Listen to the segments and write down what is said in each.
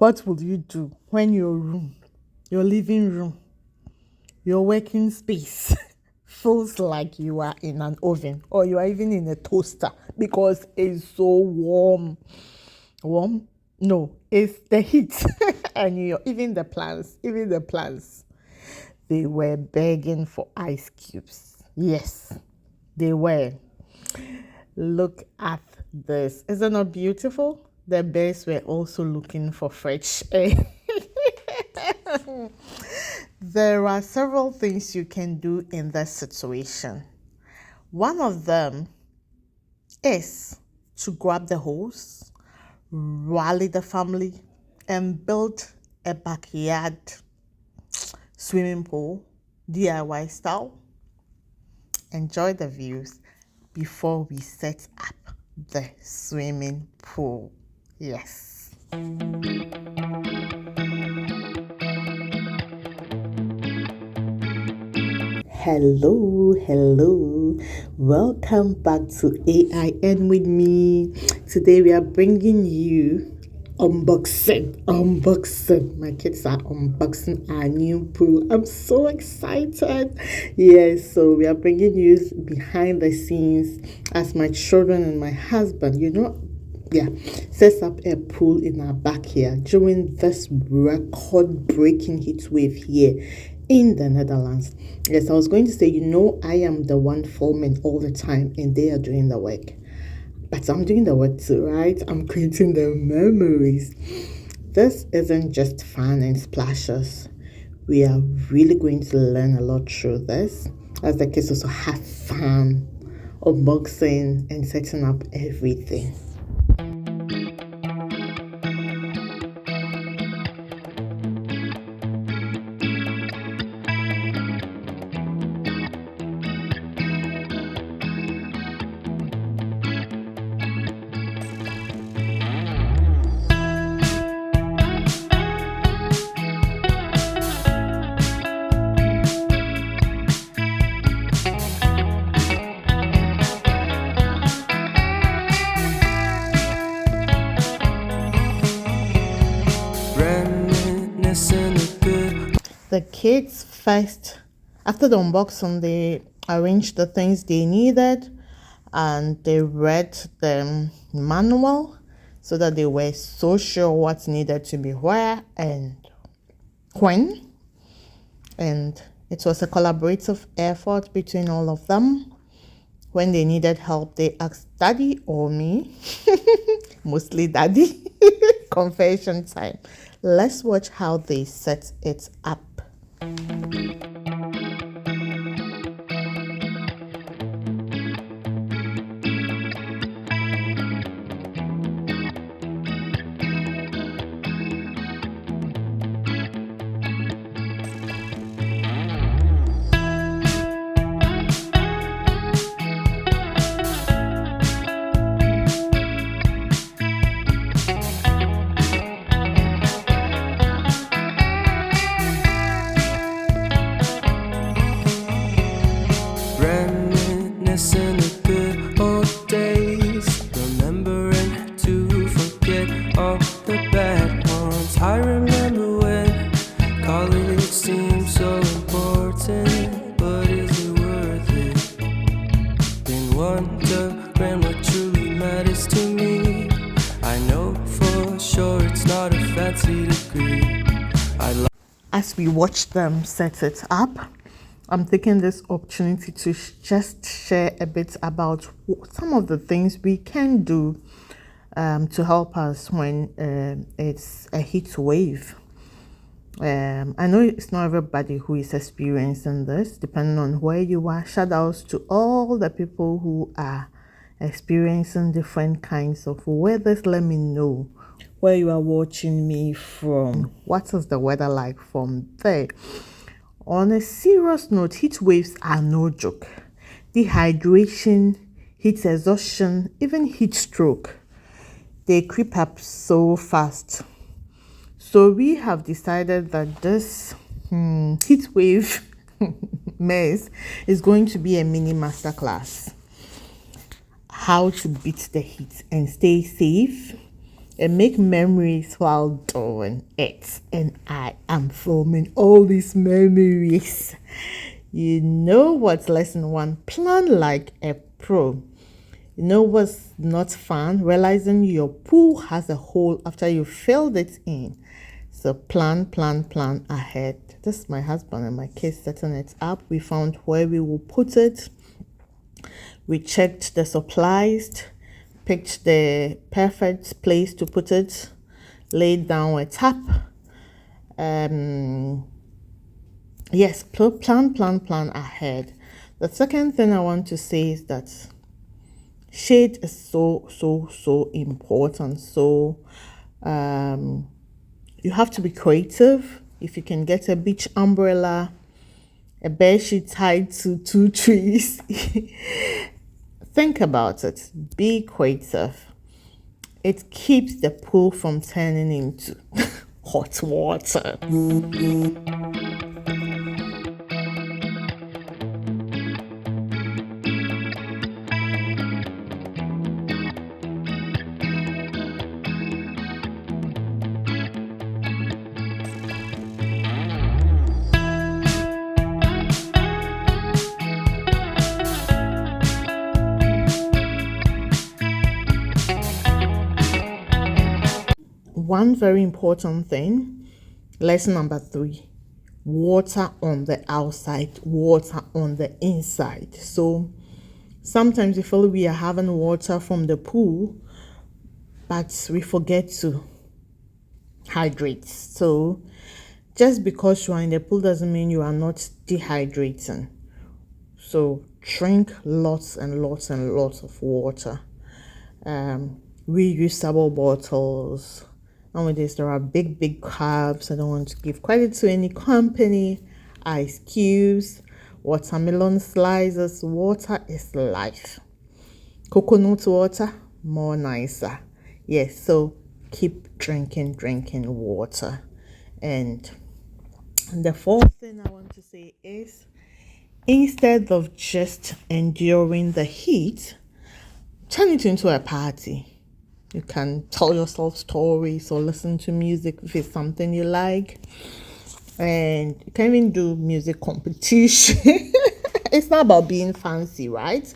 What will you do when your living room, your working space feels like you are in an oven or you are even in a toaster because it's so warm? Warm? No, it's the heat. And even the plants, they were begging for ice cubes. Yes, they were. Look at this. Is it not beautiful? The bears were also looking for fresh air. There are several things you can do in this situation. One of them is to grab the hose, rally the family, and build a backyard swimming pool, DIY style. Enjoy the views before we set up the swimming pool. Yes. Hello. Welcome back to AIN with me. Today we are bringing you unboxing. My kids are unboxing our new pool. I'm so excited. Yes, so we are bringing you behind the scenes as my children and my husband, sets up a pool in our backyard during this record-breaking heat wave here in the Netherlands. Yes, I was going to say, I am the one filming all the time and they are doing the work. But I'm doing the work too, right? I'm creating the memories. This isn't just fun and splashes. We are really going to learn a lot through this, as the kids also have fun unboxing and setting up everything. The kids first, after the unboxing, they arranged the things they needed and they read the manual so that they were so sure what needed to be where and when. And it was a collaborative effort between all of them. When they needed help, they asked Daddy or me. Mostly Daddy. Confession time. Let's watch how they set it up. Reminiscing the good old days, remembering to forget all the bad ones. I remember when college seemed so important, but is it worth it? Been wondering what truly matters to me. I know for sure it's not a fancy degree. As we watch them set it up, I'm taking this opportunity to just share a bit about some of the things we can do to help us when it's a heat wave. I know it's not everybody who is experiencing this, depending on where you are. Shout outs to all the people who are experiencing different kinds of weathers. Let me know where you are watching me from. What is the weather like from there? On a serious note, heat waves are no joke. Dehydration, heat exhaustion, even heat stroke, they creep up so fast. So we have decided that this heat wave mess is going to be a mini masterclass. How to beat the heat and stay safe and make memories while doing it. And I am filming all these memories. You know what's lesson one? Plan like a pro. You know what's not fun? Realizing your pool has a hole after you filled it in. So plan ahead. This is my husband and my kids setting it up. We found where we will put it. We checked the supplies, picked the perfect place to put it, laid down a tap. Yes, plan ahead. The second thing I want to say is that shade is so important. So you have to be creative. If you can get a beach umbrella, a bed sheet tied to 2 trees, think about it. Be creative. It keeps the pool from turning into hot water. One very important thing, lesson number 3, water on the outside, water on the inside. So sometimes we feel we are having water from the pool, but we forget to hydrate. So just because you are in the pool doesn't mean you are not dehydrating. So drink lots and lots of water. Reusable bottles. Nowadays there are big cups. I don't want to give credit to any company. Ice cubes, watermelon slices. Water is life. Coconut water, more nicer. Yes, so keep drinking water. And the fourth thing I want to say is, instead of just enduring the heat, turn it into a party. You can tell yourself stories or listen to music if it's something you like. And you can even do music competition. It's not about being fancy, right?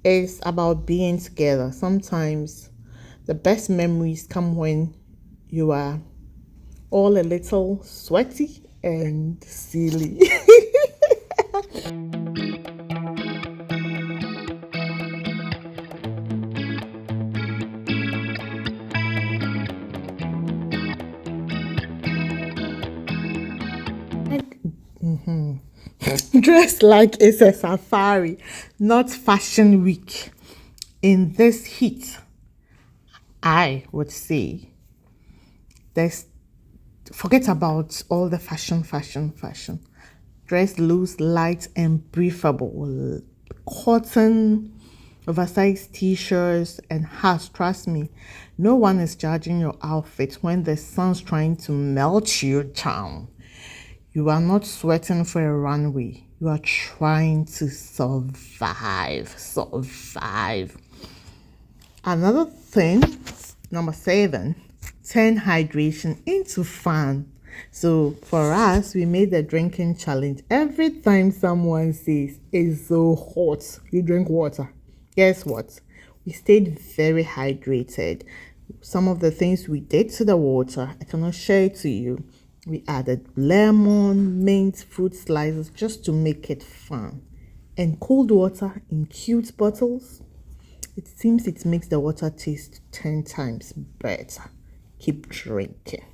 It's about being together. Sometimes the best memories come when you are all a little sweaty and silly. Dress like it's a safari, not fashion week. In this heat, I would say there's forget about all the fashion. Dress loose, light, and breathable. Cotton, oversized t-shirts, and hats. Trust me, no one is judging your outfit when the sun's trying to melt you down. You are not sweating for a runway. You are trying to survive. Another thing, number 7, turn hydration into fun. So for us, we made the drinking challenge. Every time someone says it's so hot, you drink water. Guess what? We stayed very hydrated. Some of the things we did to the water, I cannot share it to you. We added lemon, mint, fruit slices just to make it fun. And cold water in cute bottles. It seems it makes the water taste 10 times better. Keep drinking.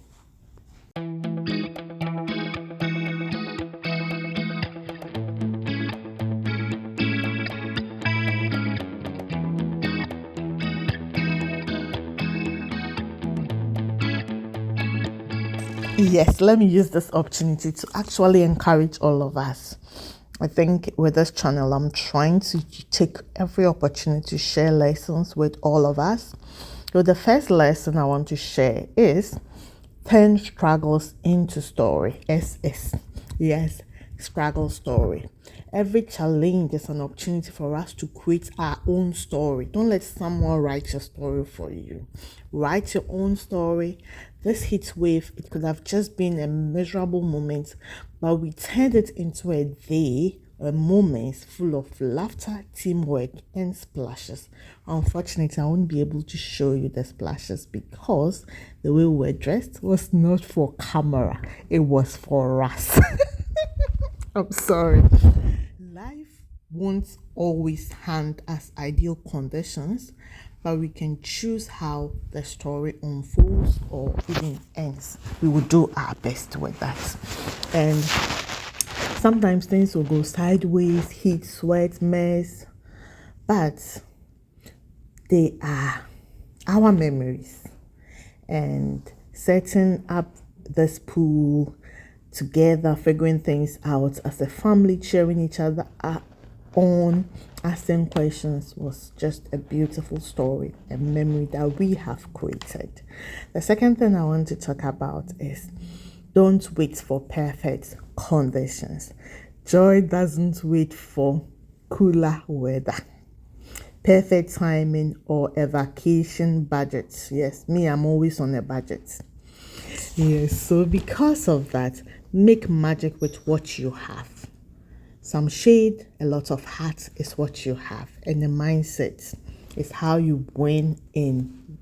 Yes, let me use this opportunity to actually encourage all of us. I think with this channel, I'm trying to take every opportunity to share lessons with all of us. So the first lesson I want to share is turn struggles into story. SS. Yes, struggle story. Every challenge is an opportunity for us to create our own story. Don't let someone write your story for you. Write your own story. This heat wave, it could have just been a miserable moment, but we turned it into a day, a moment full of laughter, teamwork, and splashes. Unfortunately, I won't be able to show you the splashes because the way we were dressed was not for camera, it was for us. I'm sorry. Life won't always hand us ideal conditions, but we can choose how the story unfolds or even ends. We will do our best with that. And sometimes things will go sideways, heat, sweat, mess, but they are our memories. And setting up this pool together, figuring things out as a family, cheering each other on, asking questions was just a beautiful story, a memory that we have created. The second thing I want to talk about is don't wait for perfect conditions. Joy doesn't wait for cooler weather, perfect timing, or a vacation budget. Yes, me, I'm always on a budget. Yes, so because of that, make magic with what you have. Some shade, a lot of heart is what you have. And the mindset is how you win in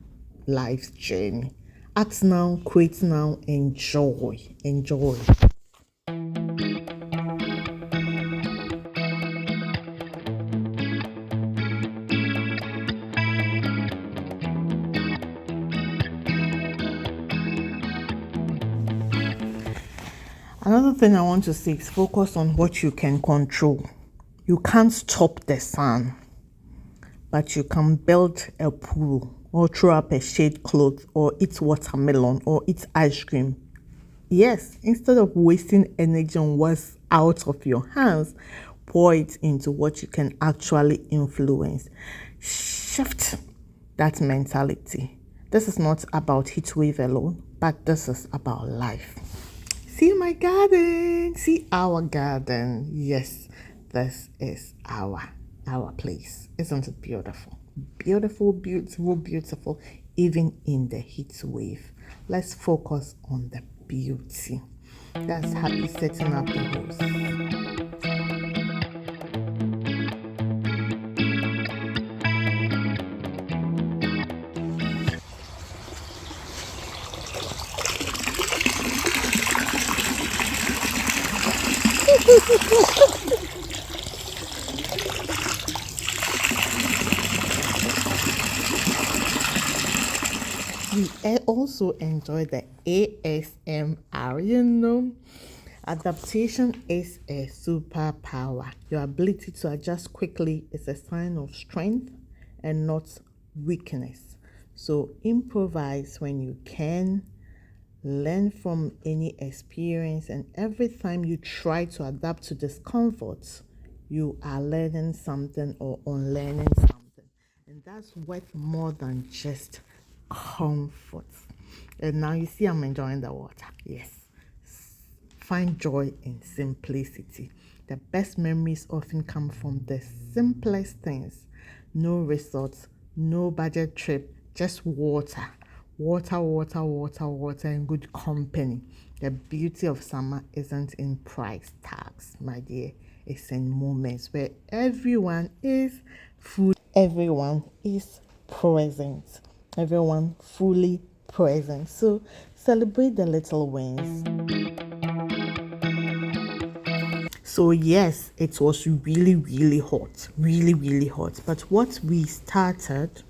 life's journey. Act now, create now, enjoy. Enjoy. Another thing I want to say is focus on what you can control. You can't stop the sun, but you can build a pool or throw up a shade cloth or eat watermelon or eat ice cream. Yes, instead of wasting energy on what's out of your hands, pour it into what you can actually influence. Shift that mentality. This is not about Heatwave alone, but this is about life. See my garden. See our garden. Yes, this is our place. Isn't it beautiful? Beautiful, beautiful, beautiful, even in the heat wave. Let's focus on the beauty. That's happy setting up the house. We also enjoy the ASMR, Adaptation is a superpower. Your ability to adjust quickly is a sign of strength and not weakness. So improvise when you can, learn from any experience, and every time you try to adapt to discomfort, you are learning something or unlearning something. And that's worth more than just comfort. And now you see I'm enjoying the water. Yes. Find joy in simplicity. The best memories often come from the simplest things. No resorts, no budget trip, just water. Water, water, water, water, and good company. The beauty of summer isn't in price tags, my dear. It's in moments where everyone is full, everyone is present, everyone fully present. So celebrate the little wins. So yes, it was really, really hot, really, really hot. But what we started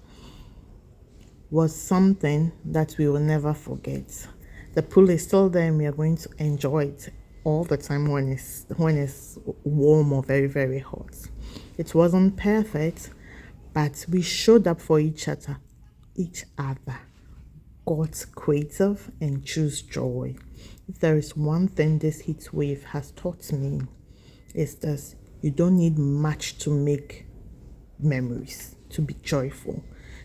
was something that we will never forget. The pool is still there and we are going to enjoy it all the time when it's warm or very, very hot. It wasn't perfect, but we showed up for each other. Got creative and choose joy. If there is one thing this heat wave has taught me, is this: you don't need much to make memories, to be joyful.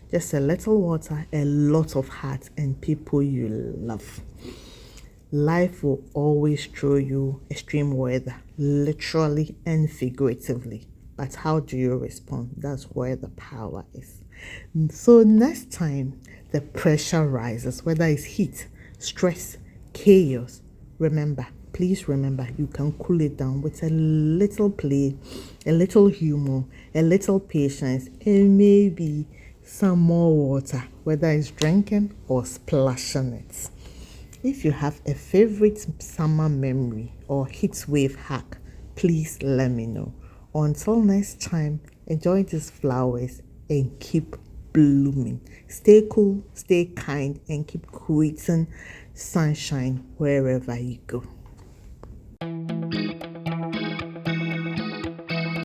Just a little water, a lot of heart, and people you love. Life will always throw you extreme weather, literally and figuratively. But how do you respond? That's where the power is. So, next time the pressure rises, whether it's heat, stress, chaos, remember, please remember, you can cool it down with a little play, a little humor, a little patience, and maybe some more water, whether it's drinking or splashing it. If you have a favorite summer memory or heat wave hack, please let me know. Until next time, enjoy these flowers and keep blooming. Stay cool, stay kind, and keep creating sunshine wherever you go.